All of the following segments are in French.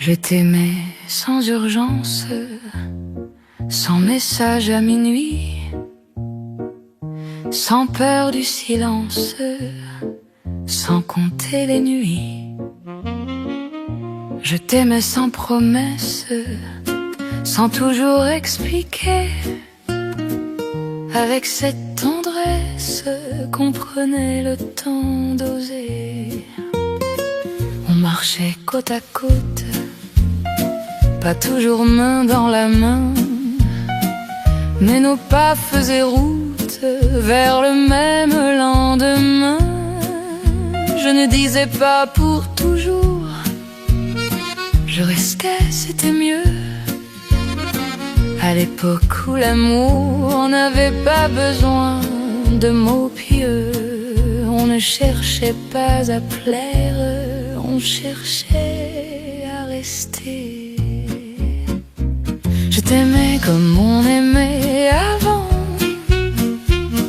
Je t'aimais sans urgence, sans message à minuit, sans peur du silence, sans compter les nuits. Je t'aimais sans promesse, sans toujours expliquer, avec cette tendresse qu'on prenait le temps d'oser. On marchait côte à côte, pas toujours main dans la main, mais nos pas faisaient route vers le même lendemain. Je ne disais pas pour toujours, je restais, c'était mieux. À l'époque où l'amour n'avait pas besoin de mots pieux, on ne cherchait pas à plaire, on cherchait à rester. Je t'aimais comme on aimait avant,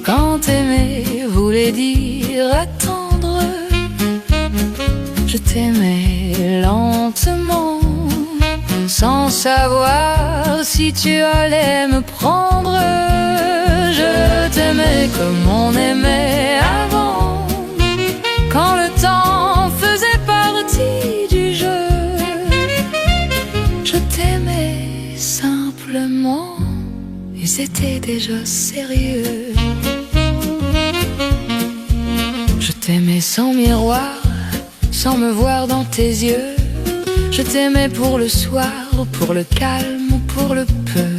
quand aimer voulait dire attendre. Je t'aimais lentement, sans savoir si tu allais me prendre. Je t'aimais comme on aimait avant, quand le temps faisait partie du jeu. Je t'aimais simplement, et c'était déjà sérieux. Je t'aimais sans miroir, sans me voir dans tes yeux. Je t'aimais pour le soir, pour le calme ou pour le peu.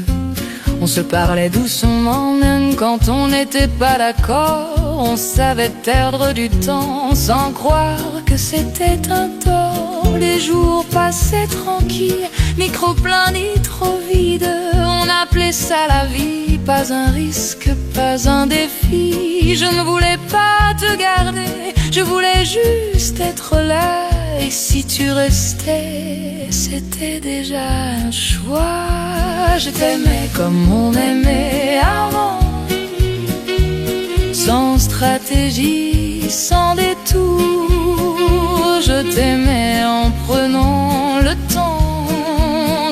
On se parlait doucement même quand on n'était pas d'accord. On savait perdre du temps sans croire que c'était un tort. Les jours passaient tranquilles, ni trop plein ni trop vide. On appelait ça la vie, pas un risque, pas un défi. Je ne voulais pas te garder, je voulais juste être là. Et si tu restais, c'était déjà un choix. Je t'aimais comme on aimait avant, sans stratégie, sans détour. Je t'aimais en prenant le temps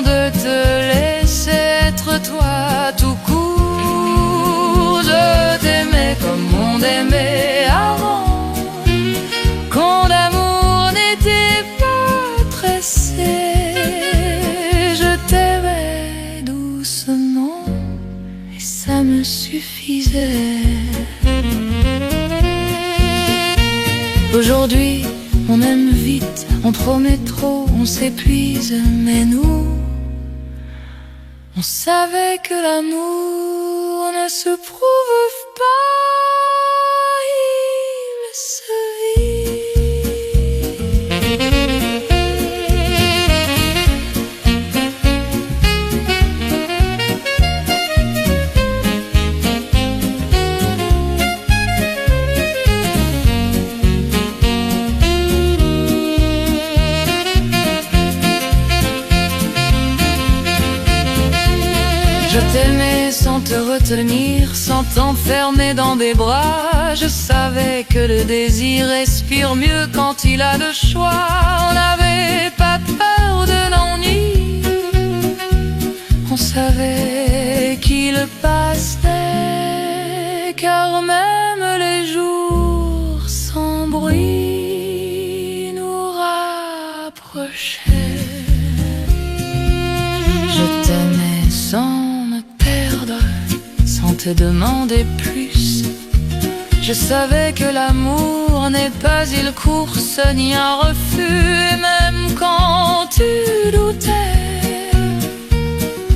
de te laisser être toi tout court. Je t'aimais comme on aimait avant, quand l'amour n'était pas pressé. Je t'aimais doucement et ça me suffisait. Aujourd'hui, on aime vite, on promet trop, on s'épuise, mais nous, on savait que l'amour ne se prouve pas, il se vit. Je t'aimais sans te retenir, sans t'enfermer dans des bras. Je savais que le désir respire mieux quand il a le choix. On n'avait pas peur de l'ennui, on savait qu'il passait, car même les jours sans bruit nous rapprochaient. Je t'aimais sans sans te demander plus. Je savais que l'amour n'est pas une course ni un refus. Et même quand tu doutais,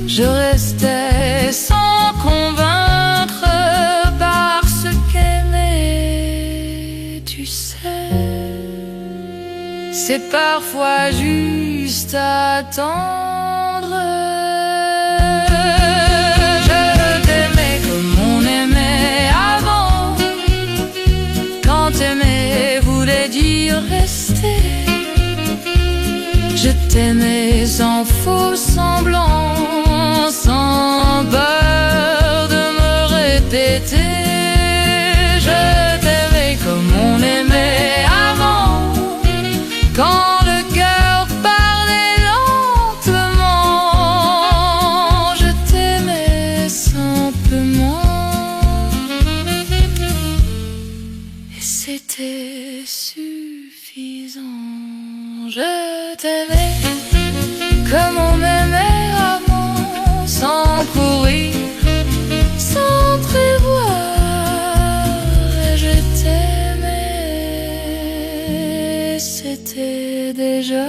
je restais sans convaincre, parce qu'aimer, tu sais, c'est parfois juste attendre. T'aimer voulait dire rester. Je t'aimais sans faux semblant, sans peur de me répéter. Je t'aimais comme on aimait avant, quand le cœur parlait lentement. t'aimais comme on m'aimait avant, sans courir, sans prévoir. Et je t'aimais, c'était déjà